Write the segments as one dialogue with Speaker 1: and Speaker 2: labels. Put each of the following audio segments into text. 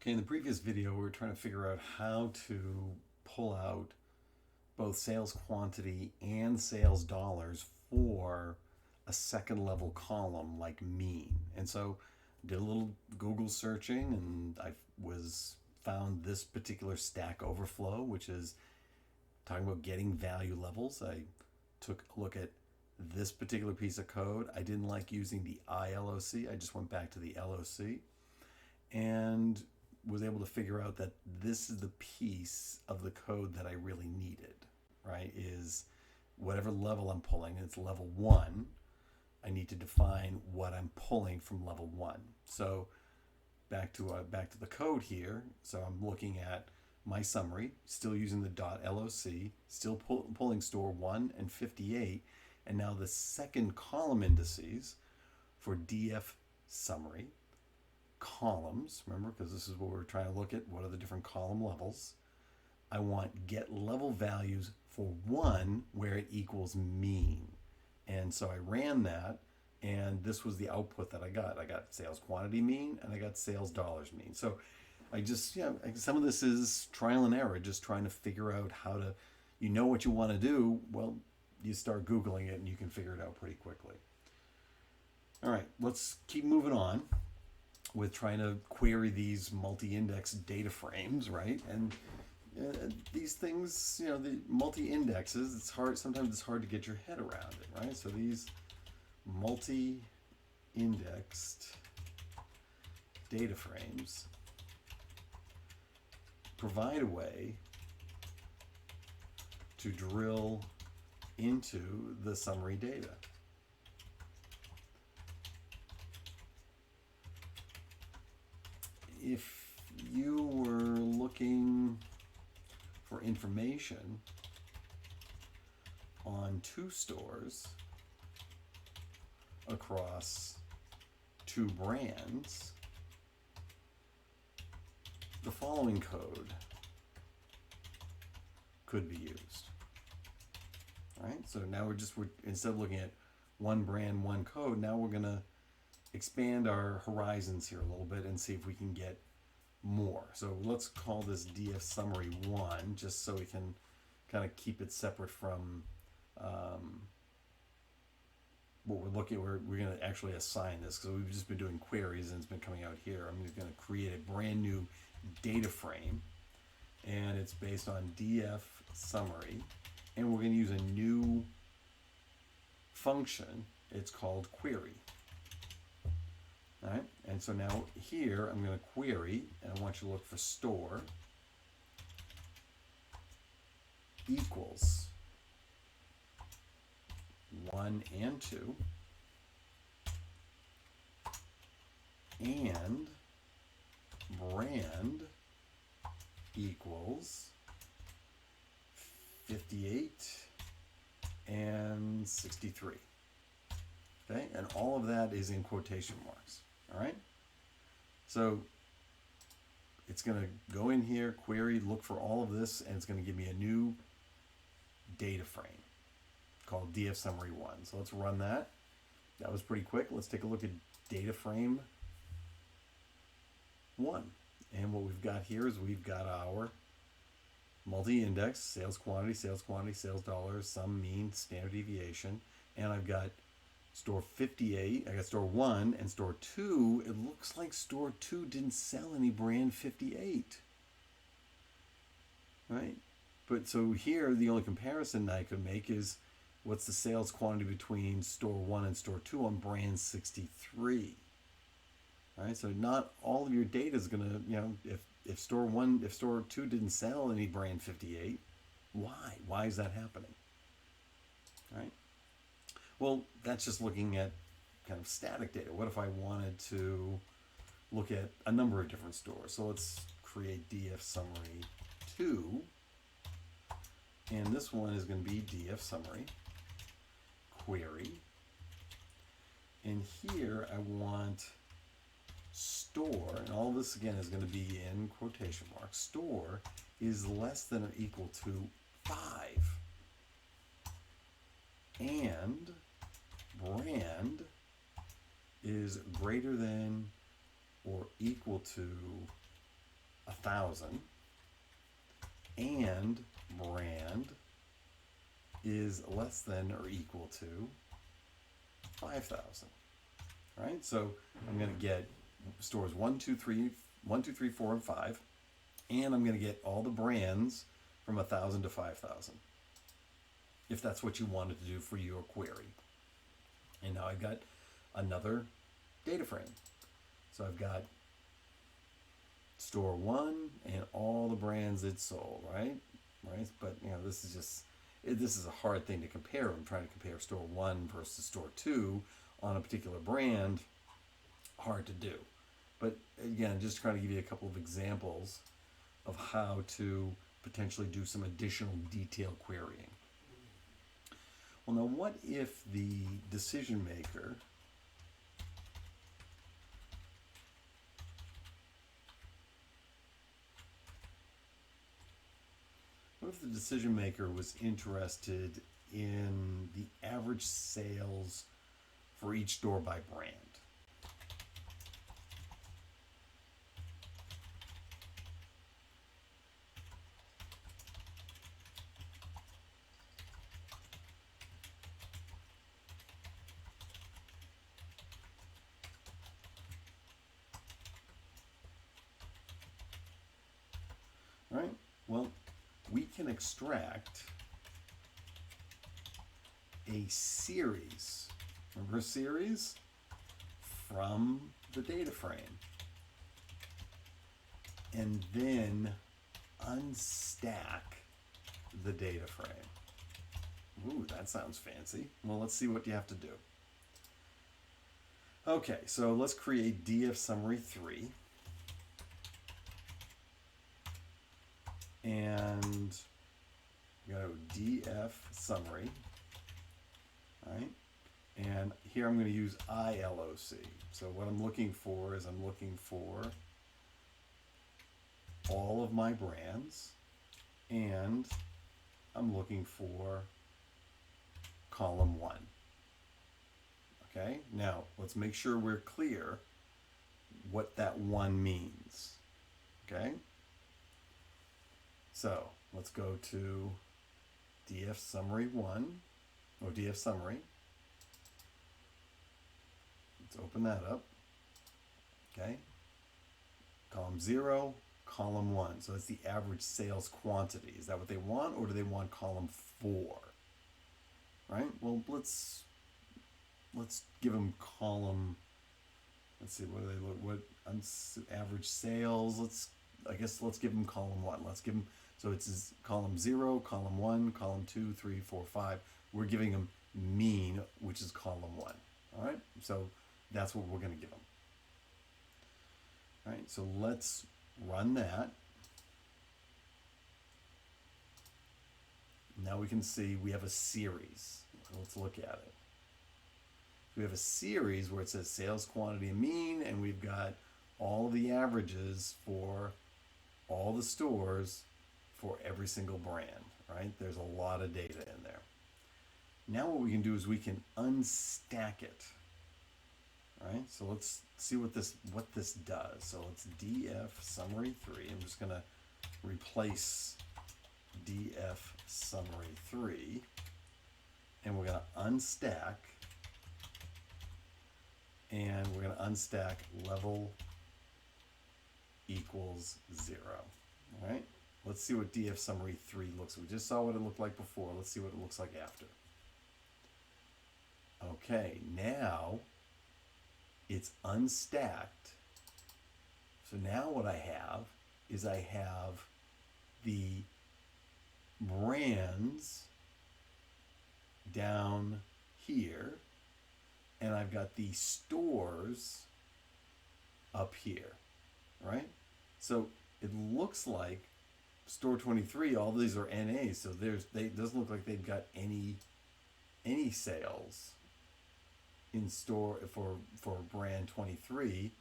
Speaker 1: Okay, in the previous video, we were trying to figure out how to pull out both sales quantity and sales dollars for a second level column like mean. And so did a little Google searching and I was found this particular Stack Overflow, which is talking about getting value levels. I took a look at this particular piece of code. I didn't like using the ILOC. I just went back to the LOC and was able to figure out that this is the piece of the code that I really needed, right? Is whatever level I'm pulling, it's level one, I need to define what I'm pulling from level one. So back to the code here. So I'm looking at my summary, still using the .loc, still pulling store 1 and 58, and now the second column indices for df summary columns, remember, because this is what we're trying to look at, what are the different column levels. I want get level values for 1 where it equals mean. And so I ran that, and this was the output that I got. I got sales quantity mean, and I got sales dollars mean. So I just, some of this is trial and error, just trying to figure out how to, you know what you want to do, well, you start Googling it and you can figure it out pretty quickly. All right, let's keep moving on with trying to query these multi-index data frames, right? And these things, the multi-indexes, it's hard, sometimes it's hard to get your head around it, right? So these multi-indexed data frames provide a way to drill into the summary data. If you were looking for information on 2 stores across 2 brands, the following code could be used. All right, so now we're instead of looking at 1 brand, 1 code, now we're gonna expand our horizons here a little bit and see if we can get more. So let's call this df summary 1, just so we can kind of keep it separate from what we're looking at. We're going to actually assign this because we've just been doing queries and it's been coming out here. I'm just going to create a brand new data frame, and it's based on df summary, and we're going to use a new function. It's called query. All right, and so now here I'm going to query, and I want you to look for store equals 1 and 2, and brand equals 58 and 63. Okay, and all of that is in quotation marks. All right, so it's going to go in here, query, look for all of this, and it's going to give me a new data frame called df summary 1. So let's run that. That was pretty quick. Let's take a look at data frame 1. And what we've got here is we've got our multi-index, sales quantity, sales dollars, sum, mean, standard deviation, and I've got store 58, I got store 1 and store 2. It looks like store 2 didn't sell any brand 58, right? But so here, the only comparison I could make is what's the sales quantity between store 1 and store 2 on brand 63, right? So not all of your data is gonna, if store 2 didn't sell any brand 58, why is that happening, right? Well, that's just looking at kind of static data. What if I wanted to look at a number of different stores? So let's create df summary 2, and this one is going to be df summary query, and here I want store, and all this again is going to be in quotation marks. Store is less than or equal to 5, and brand is greater than or equal to 1,000 and brand is less than or equal to 5,000. Right? So I'm going to get stores 1, 2, 3, 4, and 5, and I'm going to get all the brands from 1,000 to 5,000, if that's what you wanted to do for your query. And now I've got another data frame. So I've got store 1 and all the brands it sold, right? But this is a hard thing to compare. I'm trying to compare store 1 versus store 2 on a particular brand. Hard to do. But again, just trying to give you a couple of examples of how to potentially do some additional detailed querying. Well, now what if the decision maker was interested in the average sales for each store by brand? Right? Well, we can extract a series. Remember a series? From the data frame. And then unstack the data frame. Ooh, that sounds fancy. Well, let's see what you have to do. Okay, so let's create DF summary 3. And go DF summary, right? And here I'm going to use ILOC. So what I'm looking for is I'm looking for all of my brands, and I'm looking for column 1. Okay, now let's make sure we're clear what that 1 means. Okay. So let's go to DF summary 1, or DF summary. Let's open that up. Okay. Column 0, column 1. So that's the average sales quantity. Is that what they want, or do they want column 4? Right? Well, let's give them column. Let's see, what do they look? What average sales? Let's give them column 1. Let's give them. So it's column 0, column 1, column 2, 3, 4, 5. We're giving them mean, which is column 1. All right. So that's what we're going to give them. All right. So let's run that. Now we can see we have a series. Let's look at it. We have a series where it says sales quantity and mean, and we've got all the averages for all the stores for every single brand, right? There's a lot of data in there. Now what we can do is we can unstack it, right? So let's see what this does. So let's DF summary 3. I'm just going to replace DF summary 3, and we're going to unstack, and we're going to unstack level equals 0. All right. Let's see what DF summary 3 looks like. We just saw what it looked like before. Let's see what it looks like after. Okay, now it's unstacked. So now what I have is I have the brands down here, and I've got the stores up here, right? So it looks like store 23, all these are NAs, so it doesn't look like they've got any sales in store for brand 23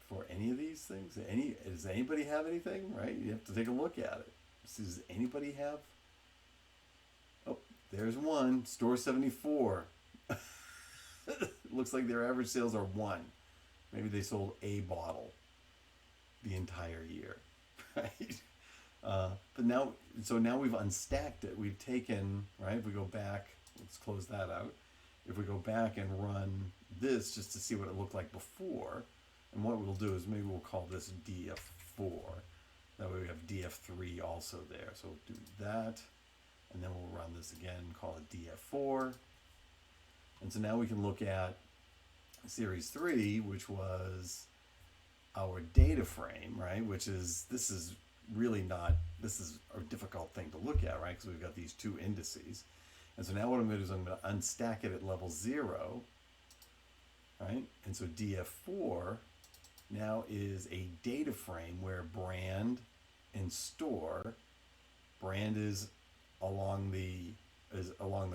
Speaker 1: for any of these things. Does anybody have anything? Right? You have to take a look at it. Does anybody have? Oh, there's one. Store 74. Looks like their average sales are 1. Maybe they sold a bottle. entire year, right? But now, so now we've unstacked it. We've taken, right? If we go back, let's close that out. If we go back and run this just to see what it looked like before, and what we'll do is maybe we'll call this DF4. That way we have DF3 also there. So we'll do that, and then we'll run this again, call it DF4. And so now we can look at series 3, which was our data frame, right? Which is, this is really not, this is a difficult thing to look at, right? Because we've got these two indices. And so now what I'm going to do is I'm going to unstack it at level 0, right? And so DF4 now is a data frame where brand and store, brand is along the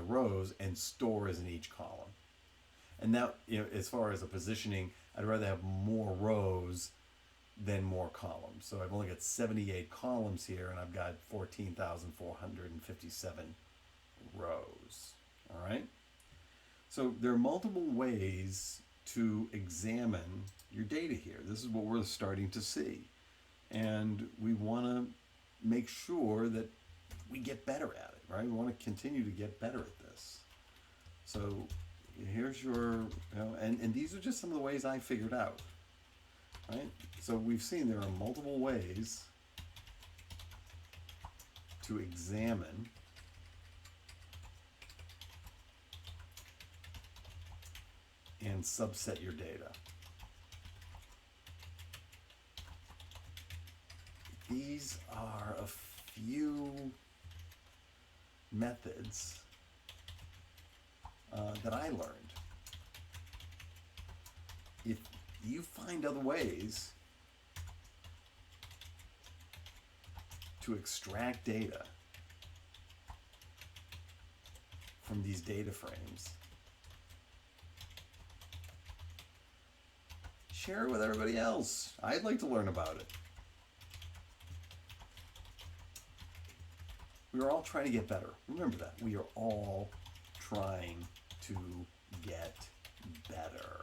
Speaker 1: rows and store is in each column. And now, you know, as far as a positioning, I'd rather have more rows than more columns. So I've only got 78 columns here, and I've got 14,457 rows. All right. So there are multiple ways to examine your data here. This is what we're starting to see. And we want to make sure that we get better at it, right? We want to continue to get better at this. So here's your, you know, and these are just some of the ways I figured out, right? So we've seen there are multiple ways to examine and subset your data. These are a few methods that I learned. If you find other ways to extract data from these data frames, share it with everybody else. I'd like to learn about it. We are all trying to get better. Remember that. We are all trying to get better.